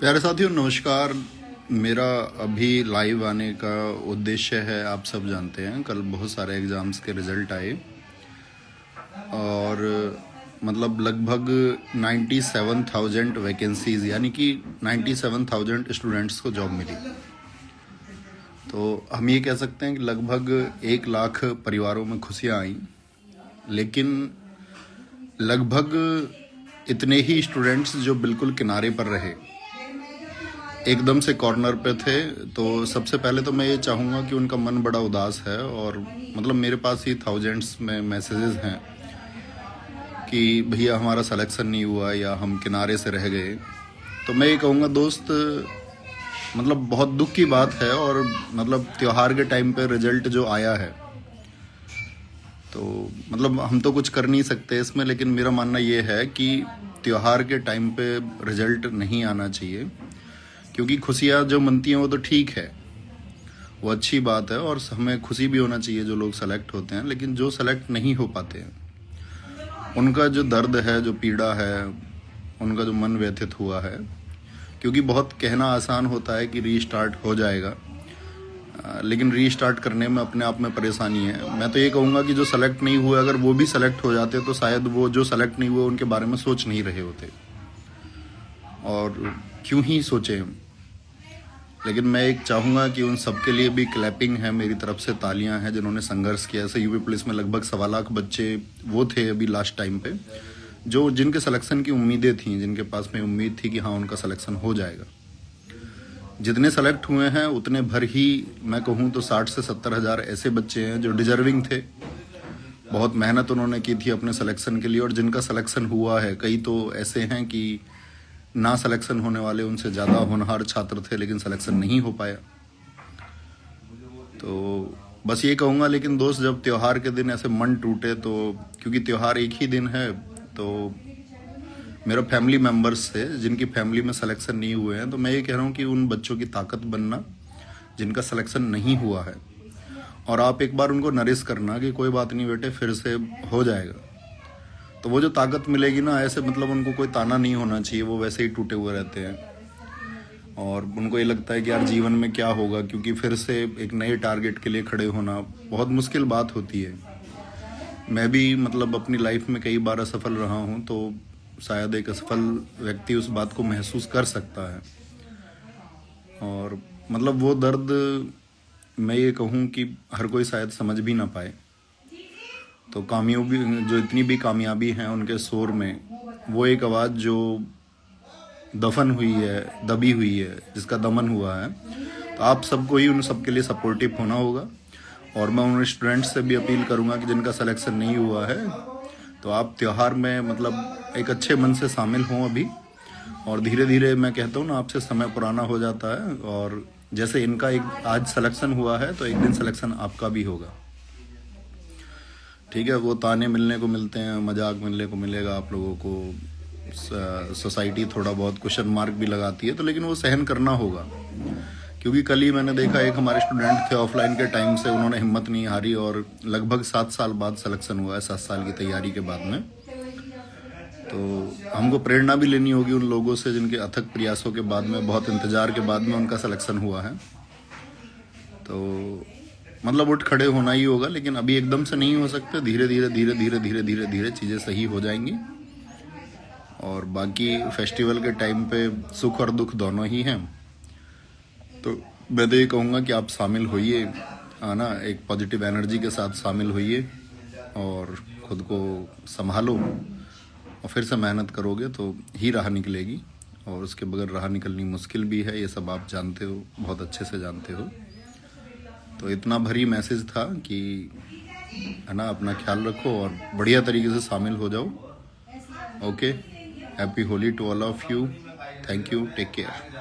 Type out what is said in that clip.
प्यारे साथियों नमस्कार। मेरा अभी लाइव आने का उद्देश्य है, आप सब जानते हैं कल बहुत सारे एग्ज़ाम्स के रिज़ल्ट आए और मतलब लगभग 97,000 वैकेंसीज़ यानी कि 97,000 स्टूडेंट्स को जॉब मिली। तो हम ये कह सकते हैं कि लगभग 1 लाख परिवारों में खुशियाँ आई, लेकिन लगभग इतने ही स्टूडेंट्स जो बिल्कुल किनारे पर रहे, एकदम से कॉर्नर पे थे। तो सबसे पहले तो मैं ये चाहूँगा कि उनका मन बड़ा उदास है और मतलब मेरे पास ही थाउजेंड्स में मैसेजेस हैं कि भैया हमारा सिलेक्शन नहीं हुआ या हम किनारे से रह गए। तो मैं ये कहूँगा दोस्त, मतलब बहुत दुख की बात है और मतलब त्यौहार के टाइम पे रिजल्ट जो आया है तो मतलब हम तो कुछ कर नहीं सकते इसमें, लेकिन मेरा मानना ये है कि त्यौहार के टाइम पे रिजल्ट नहीं आना चाहिए, क्योंकि खुशियाँ जो मनती हैं वो तो ठीक है, वो अच्छी बात है और हमें खुशी भी होना चाहिए जो लोग सेलेक्ट होते हैं। लेकिन जो सेलेक्ट नहीं हो पाते हैं उनका जो दर्द है, जो पीड़ा है, उनका जो मन व्यथित हुआ है, क्योंकि बहुत कहना आसान होता है कि रीस्टार्ट हो जाएगा, लेकिन रीस्टार्ट करने में अपने आप में परेशानी है। मैं तो ये कहूँगा कि जो सेलेक्ट नहीं हुए अगर वो भी सेलेक्ट हो जाते तो शायद वो जो सेलेक्ट नहीं हुए उनके बारे में सोच नहीं रहे होते, और क्यों ही सोचें। लेकिन मैं एक चाहूँगा कि उन सबके लिए भी क्लैपिंग है मेरी तरफ से, तालियां हैं जिन्होंने संघर्ष किया। ऐसे यूपी पुलिस में लगभग 1.25 लाख बच्चे वो थे अभी लास्ट टाइम पे जो जिनके सिलेक्शन की उम्मीदें थीं, जिनके पास में उम्मीद थी कि हाँ उनका सिलेक्शन हो जाएगा। जितने सेलेक्ट हुए हैं उतने भर ही मैं कहूँ तो 60 से 70 हज़ार ऐसे बच्चे हैं जो डिजर्विंग थे, बहुत मेहनत उन्होंने की थी अपने सिलेक्शन के लिए, और जिनका सिलेक्शन हुआ है। कई तो ऐसे हैं कि ना सिलेक्शन होने वाले उनसे ज़्यादा होनहार छात्र थे लेकिन सिलेक्शन नहीं हो पाया। तो बस ये कहूँगा, लेकिन दोस्त जब त्यौहार के दिन ऐसे मन टूटे तो, क्योंकि त्यौहार एक ही दिन है, तो मेरा फैमिली मेम्बर्स थे जिनकी फैमिली में सिलेक्शन नहीं हुए हैं, तो मैं ये कह रहा हूँ कि उन बच्चों की ताकत बनना जिनका सिलेक्शन नहीं हुआ है, और आप एक बार उनको नरिश करना कि कोई बात नहीं बेटे फिर से हो जाएगा। तो वो जो ताकत मिलेगी ना, ऐसे मतलब उनको कोई ताना नहीं होना चाहिए, वो वैसे ही टूटे हुए रहते हैं और उनको ये लगता है कि यार जीवन में क्या होगा, क्योंकि फिर से एक नए टारगेट के लिए खड़े होना बहुत मुश्किल बात होती है। मैं भी मतलब अपनी लाइफ में कई बार असफल रहा हूँ, तो शायद एक असफल व्यक्ति उस बात को महसूस कर सकता है, और मतलब वो दर्द मैं ये कहूँ कि हर कोई शायद समझ भी ना पाए। तो कामयाबी जो इतनी भी कामयाबी हैं उनके शोर में वो एक आवाज़ जो दफन हुई है, दबी हुई है, जिसका दमन हुआ है, तो आप सबको ही उन सब के लिए सपोर्टिव होना होगा। और मैं उन स्टूडेंट्स से भी अपील करूंगा कि जिनका सिलेक्शन नहीं हुआ है तो आप त्यौहार में मतलब एक अच्छे मन से शामिल हों अभी, और धीरे धीरे मैं कहता हूँ ना आपसे समय पुराना हो जाता है, और जैसे इनका एक आज सिलेक्शन हुआ है तो एक दिन सिलेक्शन आपका भी होगा। ठीक है, वो ताने मिलने को मिलते हैं, मजाक मिलने को मिलेगा आप लोगों को, सोसाइटी थोड़ा बहुत क्वेश्चन मार्क भी लगाती है, तो लेकिन वो सहन करना होगा। क्योंकि कल ही मैंने देखा एक हमारे स्टूडेंट थे ऑफलाइन के टाइम से, उन्होंने हिम्मत नहीं हारी और लगभग 7 साल बाद सिलेक्शन हुआ है, 7 साल की तैयारी के बाद में। तो हमको प्रेरणा भी लेनी होगी उन लोगों से जिनके अथक प्रयासों के बाद में, बहुत इंतजार के बाद में उनका सिलेक्शन हुआ है। तो मतलब उठ खड़े होना ही होगा, लेकिन अभी एकदम से नहीं हो सकते, धीरे धीरे धीरे धीरे धीरे धीरे धीरे चीज़ें सही हो जाएंगी। और बाकी फेस्टिवल के टाइम पे सुख और दुख दोनों ही हैं, तो मैं तो ये कहूँगा कि आप शामिल होइए, आना एक पॉजिटिव एनर्जी के साथ शामिल होइए और ख़ुद को संभालो, और फिर से मेहनत करोगे तो ही राह निकलेगी, और उसके बगैर राह निकलनी मुश्किल भी है, ये सब आप जानते हो, बहुत अच्छे से जानते हो। तो इतना भरी मैसेज था कि है ना, अपना ख्याल रखो और बढ़िया तरीके से शामिल हो जाओ। Okay, happy Holi to all of you, thank you, take care.